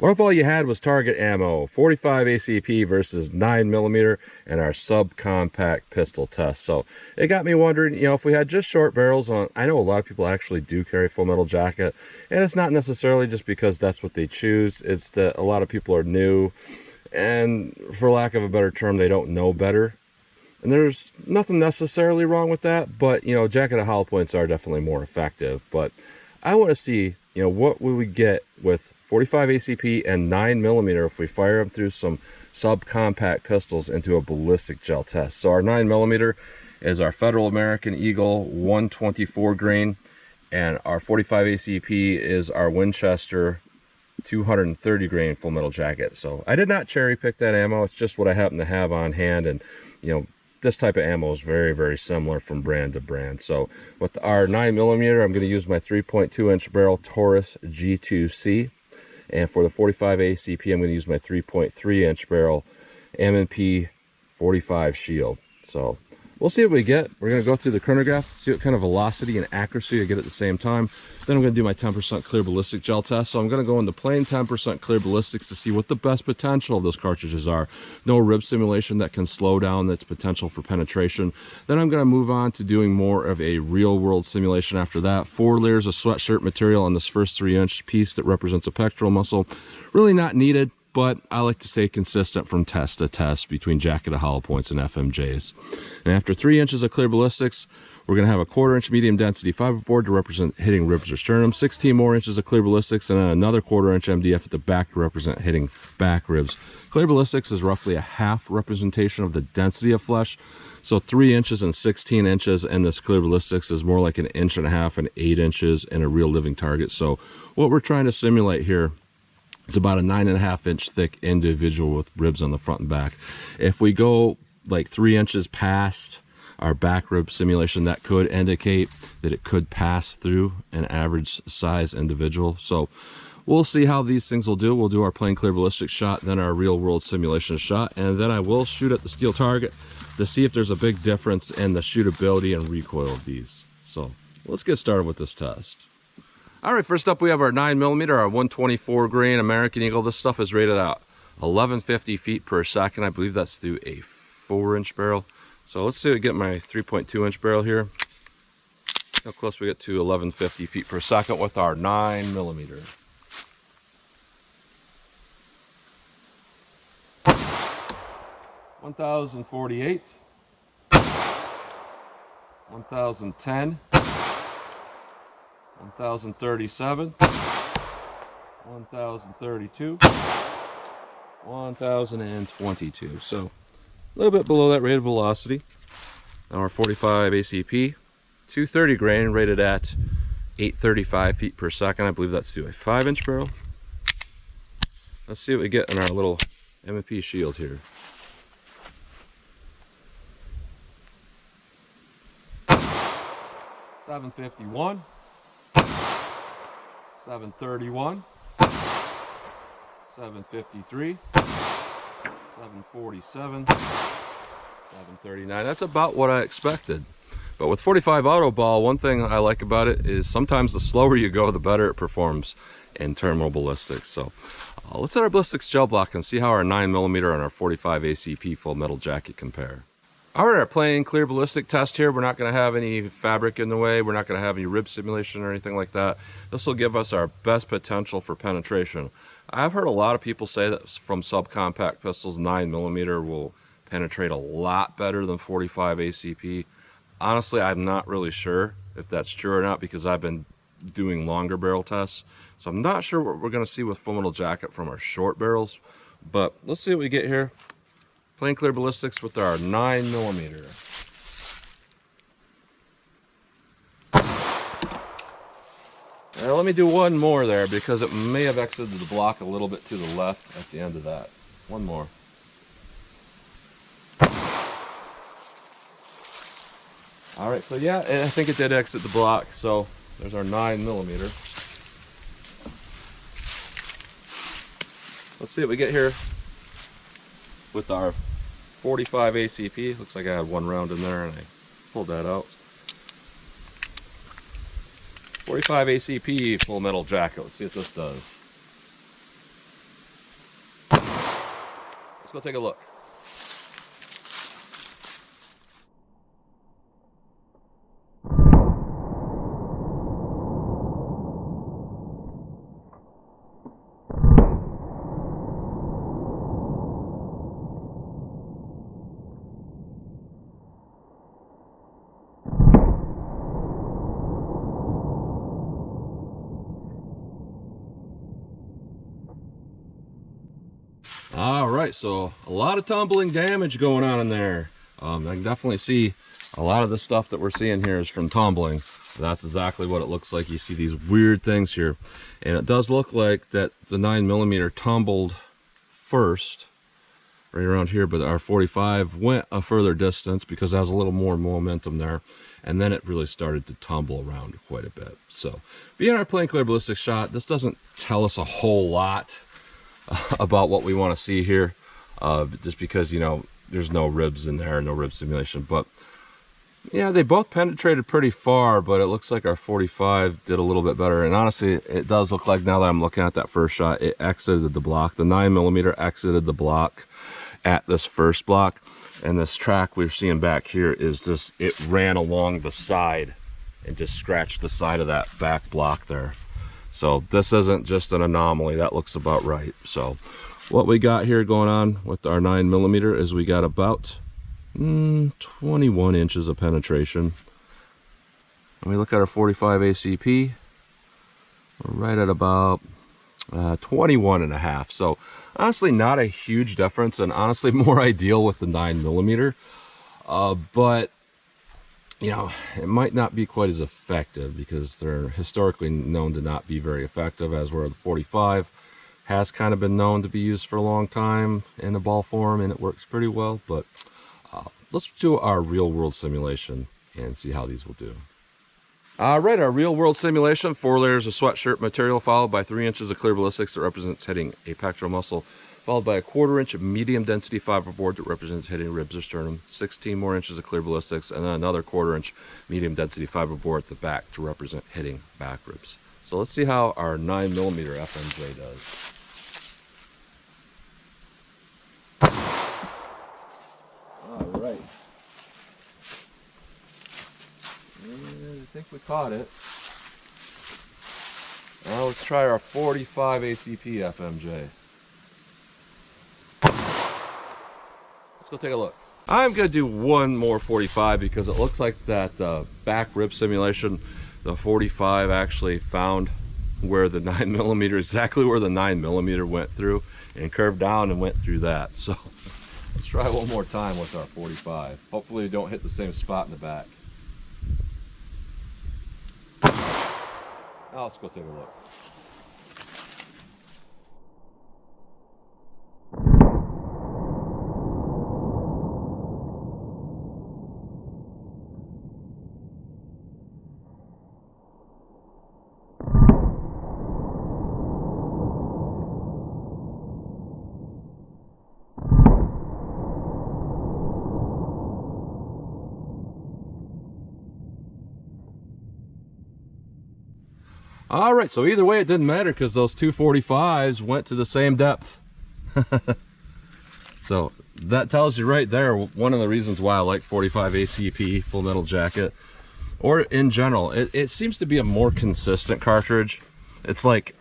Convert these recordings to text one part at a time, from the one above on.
What if all you had was target ammo, 45 ACP versus 9mm, and our subcompact pistol test? So it got me wondering, you know, if we had just short barrels on, I know a lot of people actually do carry full metal jacket, and it's not necessarily just because that's what they choose. It's that a lot of people are new, and for lack of a better term, they don't know better. And there's nothing necessarily wrong with that, but, you know, jacketed hollow points are definitely more effective. But I want to see, you know, what would we get with 45 ACP and 9mm if we fire them through some subcompact pistols into a ballistic gel test. So our 9mm is our Federal American Eagle 124 grain, and our 45 ACP is our Winchester 230 grain full metal jacket. So I did not cherry pick that ammo. It's just what I happen to have on hand, and you know, this type of ammo is very, very similar from brand to brand. So with our 9mm, I'm going to use my 3.2 inch barrel Taurus G2C. And for the 45 ACP, I'm going to use my 3.3 inch barrel M&P 45 Shield. So we'll see what we get. We're going to go through the chronograph, see what kind of velocity and accuracy I get at the same time. Then I'm going to do my 10% clear ballistic gel test. So I'm going to go into plain 10% clear ballistics to see what the best potential of those cartridges are. No rib simulation that can slow down its potential for penetration. Then I'm going to move on to doing more of a real world simulation after that. 4 layers of sweatshirt material on this first 3-inch piece that represents a pectoral muscle. Really not needed, but I like to stay consistent from test to test between jacketed hollow points and FMJs. And after 3 inches of clear ballistics, we're going to have a 1/4 inch medium density fiberboard to represent hitting ribs or sternum, 16 more inches of clear ballistics, and then another 1/4 inch MDF at the back to represent hitting back ribs. Clear ballistics is roughly a half representation of the density of flesh. So 3 inches and 16 inches, and this clear ballistics is more like 1.5 inches and 8 inches in a real living target. So what we're trying to simulate here, it's about a 9.5 inch thick individual with ribs on the front and back. If we go like 3 inches past our back rib simulation, that could indicate that it could pass through an average size individual. So we'll see how these things will do. We'll do our plain clear ballistic shot, then our real world simulation shot, and then I will shoot at the steel target to see if there's a big difference in the shootability and recoil of these. So let's get started with this test. All right, first up we have our 9mm, our 124 grain American Eagle. This stuff is rated at 1150 feet per second. I believe that's through a 4-inch barrel. So let's see, I get my 3.2 inch barrel here. How close we get to 1150 feet per second with our 9mm. $1,048, $1,010, $1,037, $1,032, $1,022. So a little bit below that rated velocity. Now our 45 ACP, 230 grain, rated at 835 feet per second. I believe that's through a 5-inch barrel. Let's see what we get in our little M&P Shield here. $751, $731, $753, $747, $739. That's about what I expected. But with 45 auto ball, one thing I like about it is sometimes the slower you go, the better it performs in terminal ballistics. So let's hit our ballistics gel block and see how our 9mm and our 45 ACP full metal jacket compare. All right, our plain clear ballistic test here. We're not going to have any fabric in the way. We're not going to have any rib simulation or anything like that. This will give us our best potential for penetration. I've heard a lot of people say that from subcompact pistols, 9mm will penetrate a lot better than 45 ACP. Honestly, I'm not really sure if that's true or not because I've been doing longer barrel tests. So I'm not sure what we're going to see with full metal jacket from our short barrels. But let's see what we get here. Plain clear ballistics with our 9mm. Now let me do one more there because it may have exited the block a little bit to the left at the end of that. One more. All right, so yeah, I think it did exit the block. So there's our 9mm. Let's see what we get here with our 45 ACP. Looks like I had one round in there and I pulled that out. 45 ACP full metal jacket. Let's see what this does. go take a look. All right, so a lot of tumbling damage going on in there. I can definitely see a lot of the stuff that we're seeing here is from tumbling. That's exactly what it looks like. You see these weird things here, and it does look like that the 9mm tumbled first right around here, but our 45 went a further distance because it has a little more momentum there, and then it really started to tumble around quite a bit. So being our plain clear ballistic shot, this doesn't tell us a whole lot about what we want to see here, just because, you know, there's no ribs in there, no rib simulation. But yeah, they both penetrated pretty far, but it looks like our 45 did a little bit better. And honestly, it does look like, now that I'm looking at that first shot, it exited the block. The 9mm exited the block at this first block, and this track we're seeing back here is just, it ran along the side and just scratched the side of that back block there. So this isn't just an anomaly. That looks about right. So what we got here going on with our 9mm is we got about 21 inches of penetration. When we look at our 45 ACP, we're right at about 21.5. So honestly, not a huge difference, and honestly more ideal with the 9mm. But you know, it might not be quite as effective because they're historically known to not be very effective, as where the 45 has kind of been known to be used for a long time in the ball form, and it works pretty well. But let's do our real world simulation and see how these will do. All right, our real world simulation: 4 layers of sweatshirt material, followed by 3 inches of clear ballistics that represents hitting a pectoral muscle, followed by a 1/4 inch of medium density fiberboard that represents hitting ribs or sternum, 16 more inches of clear ballistics, and then another 1/4 inch medium density fiberboard at the back to represent hitting back ribs. So let's see how our 9mm FMJ does. All right. I think we caught it. Now let's try our 45 ACP FMJ. Let's go take a look. I'm going to do one more 45 because it looks like that back rib simulation, the 45 actually found where the 9mm, exactly where the 9mm went through, and curved down and went through that. So let's try one more time with our 45. Hopefully we don't hit the same spot in the back. Now let's go take a look. All right, so either way it didn't matter because those two 45s went to the same depth. So that tells you right there one of the reasons why I like 45 ACP full metal jacket, or in general, it seems to be a more consistent cartridge. It's like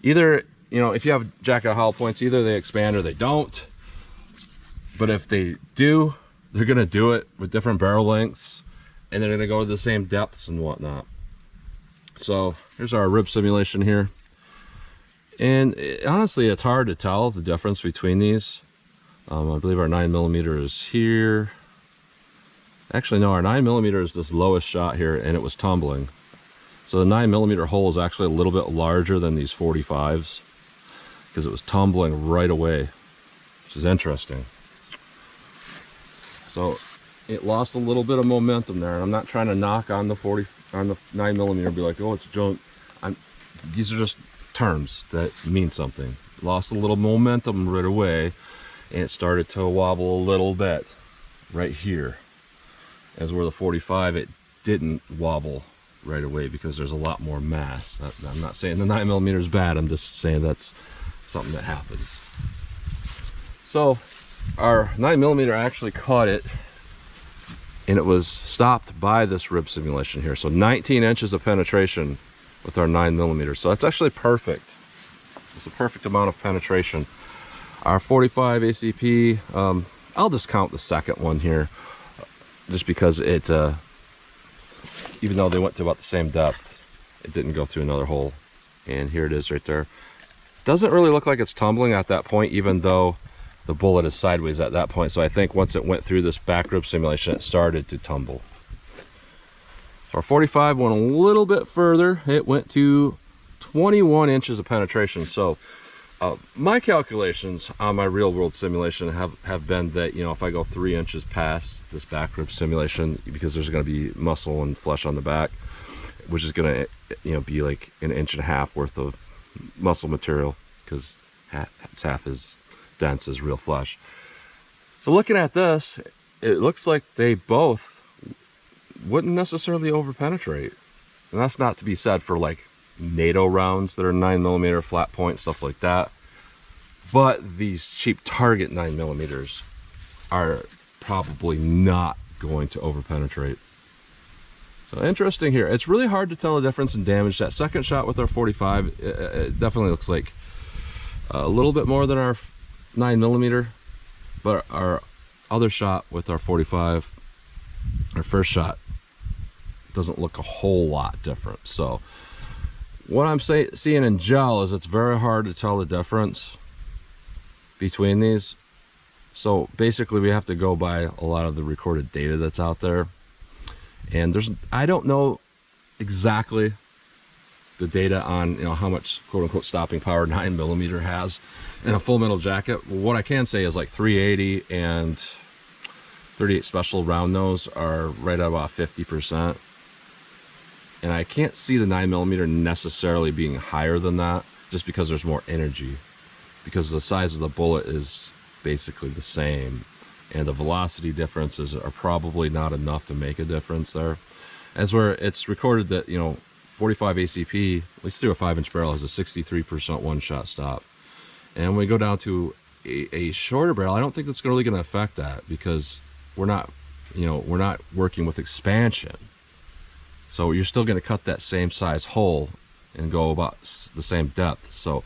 either, you know, if you have jacket hollow points, either they expand or they don't. But if they do, they're gonna do it with different barrel lengths, and they're gonna go to the same depths and whatnot. So here's our rib simulation here, and honestly it's hard to tell the difference between these. I believe our 9mm is here. Actually no, our 9mm is this lowest shot here, and it was tumbling. So the 9mm hole is actually a little bit larger than these 45s because it was tumbling right away, which is interesting. So it lost a little bit of momentum there, and I'm not trying to knock on the 9mm and be like, oh, it's junk. These are just terms that mean something. Lost a little momentum right away, and it started to wobble a little bit right here, as where the 45 it didn't wobble right away because there's a lot more mass. I'm not saying the 9mm is bad, I'm just saying that's something that happens. So our 9mm actually caught it, and it was stopped by this rib simulation here. So 19 inches of penetration with our 9mm. So that's actually perfect. It's a perfect amount of penetration. Our 45 ACP, I'll just count the second one here, just because it, even though they went to about the same depth, it didn't go through another hole. And here it is right there. Doesn't really look like it's tumbling at that point, even though the bullet is sideways at that point. So I think once it went through this back rib simulation, it started to tumble. So our 45 went a little bit further. It went to 21 inches of penetration. So my calculations on my real world simulation have been that, you know, if I go 3 inches past this back rib simulation, because there's going to be muscle and flesh on the back, which is going to, you know, be like 1.5 inches worth of muscle material, because it's half as dense as real flesh. So looking at this, it looks like they both wouldn't necessarily over penetrate, and that's not to be said for like NATO rounds that are 9mm flat point, stuff like that. But these cheap target 9mm are probably not going to over penetrate. So interesting here. It's really hard to tell the difference in damage. That second shot with our 45, it definitely looks like a little bit more than our 9mm, but our other shot with our 45, our first shot, doesn't look a whole lot different. So what I'm seeing in gel is it's very hard to tell the difference between these. So basically we have to go by a lot of the recorded data that's out there, and I don't know exactly the data on, you know, how much quote unquote stopping power 9mm has in a full metal jacket. Well, what I can say is like 380 and 38 special round nose are right at about 50%. And I can't see the 9mm necessarily being higher than that, just because there's more energy, because the size of the bullet is basically the same, and the velocity differences are probably not enough to make a difference there. As where it's recorded that, you know, 45 ACP, at least through a 5-inch barrel, has a 63% one-shot stop. And when we go down to a shorter barrel, I don't think that's really going to affect that, because we're not working with expansion. So you're still going to cut that same size hole and go about the same depth. So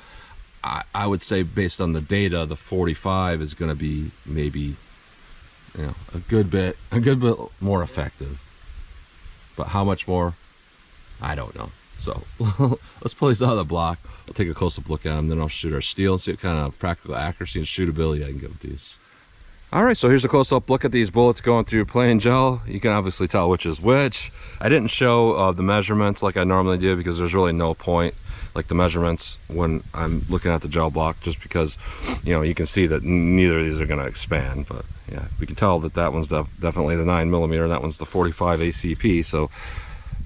I would say, based on the data, the 45 is going to be maybe, you know, a good bit more effective. But how much more, I don't know. So let's pull these out of the block. I'll take a close-up look at them, then I'll shoot our steel and see what kind of practical accuracy and shootability I can get with these. All right, so here's a close-up look at these bullets going through plain gel. You can obviously tell which is which. I didn't show the measurements like I normally do, because there's really no point, like the measurements, when I'm looking at the gel block, just because, you know, you can see that neither of these are going to expand. But yeah, we can tell that that one's definitely the 9mm, that one's the 45 ACP. So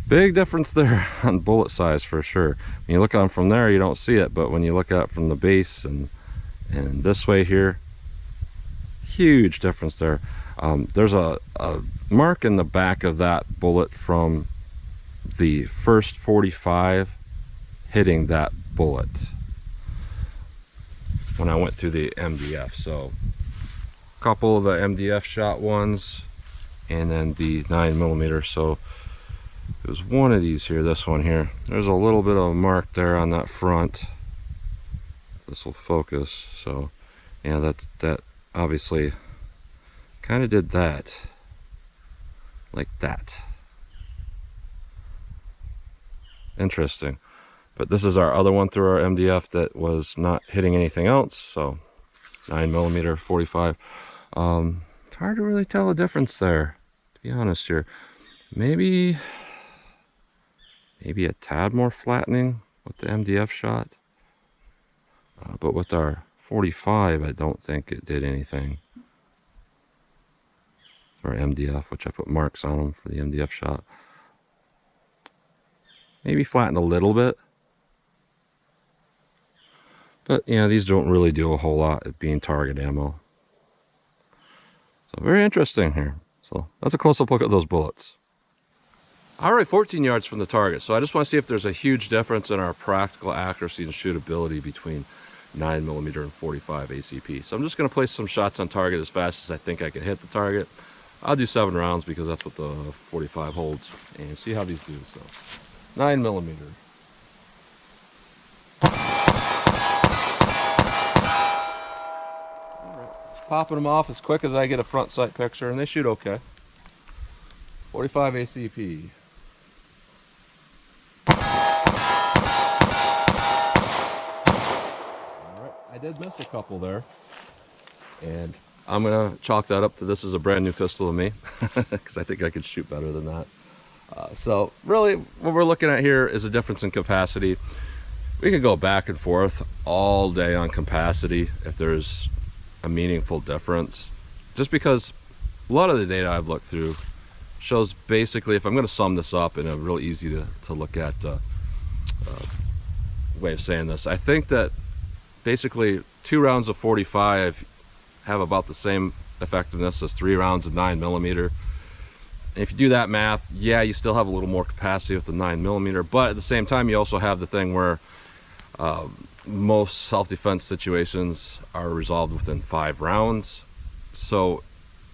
big difference there on bullet size for sure. When you look at them from there, you don't see it, but when you look at it from the base and this way here, huge difference there. There's a mark in the back of that bullet from the first 45 hitting that bullet when I went through the MDF. So a couple of the MDF shot ones, and then the 9mm. So it was one of these here, this one here. There's a little bit of a mark there on that front. This will focus. So yeah, that obviously kind of did that, like that. Interesting. But this is our other one through our MDF that was not hitting anything else. So 9mm 45. It's hard to really tell a difference there, to be honest here. Maybe a tad more flattening with the MDF shot, but with our 45, I don't think it did anything. Or MDF, which I put marks on them for the MDF shot. Maybe flattened a little bit, but yeah, these don't really do a whole lot at being target ammo. So very interesting here. So that's a close-up look at those bullets. All right, 14 yards from the target. So I just want to see if there's a huge difference in our practical accuracy and shootability between 9mm and 45 ACP. So I'm just going to place some shots on target as fast as I think I can hit the target. I'll do 7 rounds because that's what the 45 holds, and see how these do. So 9mm. Popping them off as quick as I get a front sight picture, and they shoot okay. 45 ACP. Alright, I did miss a couple there. And I'm going to chalk that up to this is a brand new pistol to me, because I think I could shoot better than that. So really, what we're looking at here is a difference in capacity. We can go back and forth all day on capacity if there's a meaningful difference, just because a lot of the data I've looked through shows basically, if I'm going to sum this up in a real easy to look at way of saying this, I think that basically 2 rounds of 45 have about the same effectiveness as 3 rounds of 9mm. If you do that math, yeah, you still have a little more capacity with the 9mm, but at the same time you also have the thing where most self-defense situations are resolved within 5 rounds. So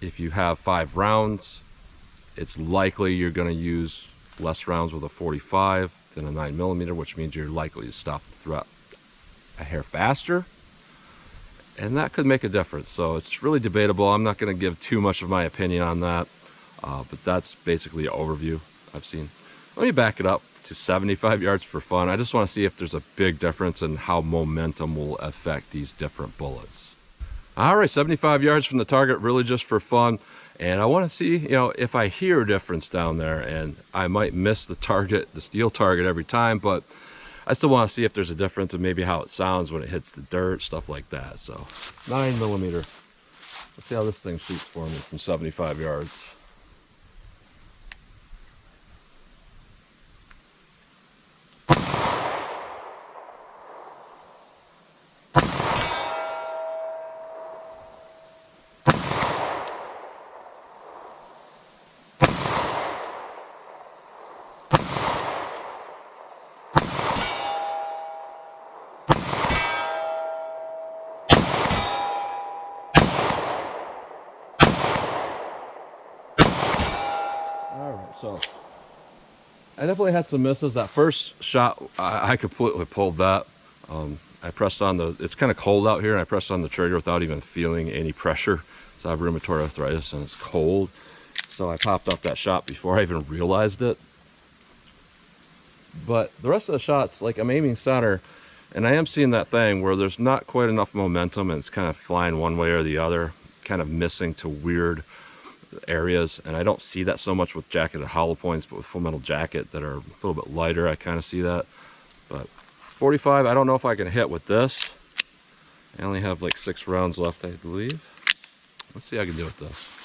if you have 5 rounds, it's likely you're going to use less rounds with a 45 than a 9mm, which means you're likely to stop the threat a hair faster, and that could make a difference. So it's really debatable. I'm not going to give too much of my opinion on that, but that's basically an overview I've seen. Let me back it up to 75 yards for fun. I just want to see if there's a big difference in how momentum will affect these different bullets. All right, 75 yards from the target, really just for fun. And I want to see, you know, if I hear a difference down there, and I might miss the target, the steel target every time, but I still want to see if there's a difference in maybe how it sounds when it hits the dirt, stuff like that. So 9mm. Let's see how this thing shoots for me from 75 yards. So I definitely had some misses. That first shot, I completely pulled that. I pressed on the, it's kind of cold out here, and I pressed on the trigger without even feeling any pressure. So I have rheumatoid arthritis and it's cold. So I popped off that shot before I even realized it. But the rest of the shots, like I'm aiming center, and I am seeing that thing where there's not quite enough momentum and it's kind of flying one way or the other, kind of missing to weird areas. And I don't see that so much with jacketed hollow points, but with full metal jacket that are a little bit lighter, I kind of see that. But 45, I don't know if I can hit with this. I only have like 6 rounds left, I believe. Let's see how I can do with this.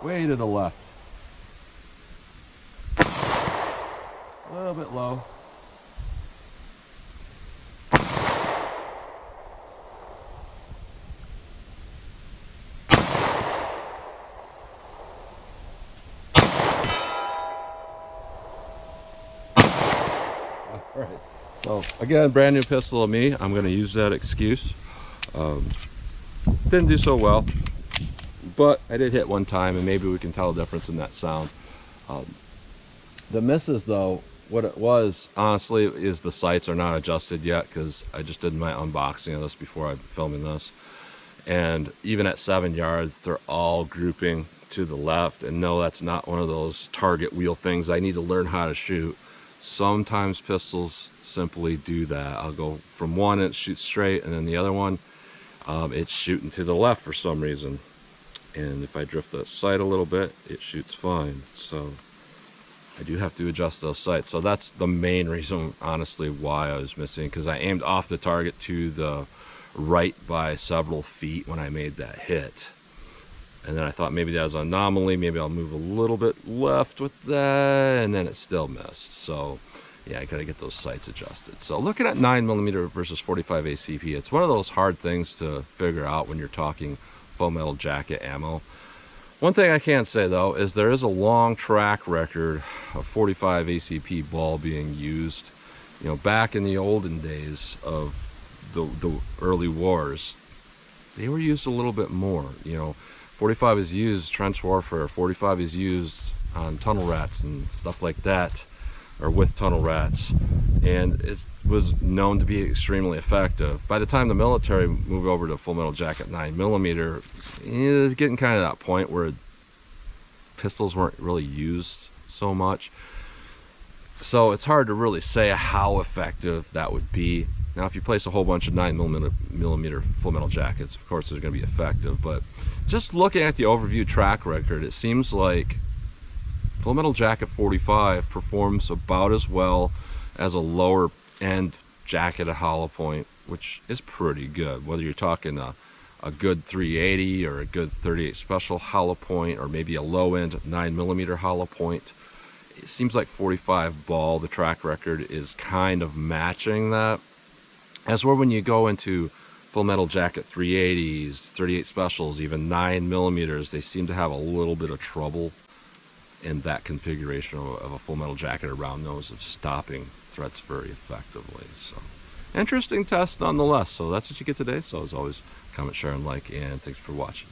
Way to the left. A little bit low. Alright, so again, brand new pistol to me. I'm going to use that excuse. Didn't do so well, but I did hit one time, and maybe we can tell a difference in that sound. The misses, though, what it was, honestly, is the sights are not adjusted yet, because I just did my unboxing of this before I'm filming this. And even at 7 yards, they're all grouping to the left. And no, that's not one of those target wheel things I need to learn how to shoot. Sometimes pistols simply do that. I'll go from one and it shoots straight, and then the other one, it's shooting to the left for some reason. And if I drift the sight a little bit, it shoots fine. So I do have to adjust those sights. So that's the main reason, honestly, why I was missing, because I aimed off the target to the right by several feet when I made that hit. And then I thought maybe that was an anomaly. Maybe I'll move a little bit left with that, and then it still missed. So yeah, I gotta get those sights adjusted. So looking at 9mm versus 45 ACP, it's one of those hard things to figure out when you're talking full metal jacket ammo. One thing I can say though is there is a long track record of 45 ACP ball being used. You know, back in the olden days of the early wars, they were used a little bit more. You know, 45 is used trench warfare. 45 is used on tunnel rats and stuff like that, or with tunnel rats, and it was known to be extremely effective. By the time the military moved over to Full Metal Jacket 9mm, it was getting kind of that point where pistols weren't really used so much. So it's hard to really say how effective that would be. Now, if you place a whole bunch of 9mm Full Metal Jackets, of course, they're going to be effective. But just looking at the overview track record, it seems like Full Metal Jacket 45 performs about as well as a lower end jacketed hollow point, which is pretty good. Whether you're talking a good 380 or a good 38 special hollow point, or maybe a low end 9mm hollow point, it seems like 45 ball, the track record is kind of matching that. As where when you go into Full Metal Jacket 380s, 38 specials, even 9mm, they seem to have a little bit of trouble in that configuration of a Full Metal Jacket around those, of stopping threats very effectively. So interesting test nonetheless. So that's what you get today. So as always, comment, share, and like, and thanks for watching.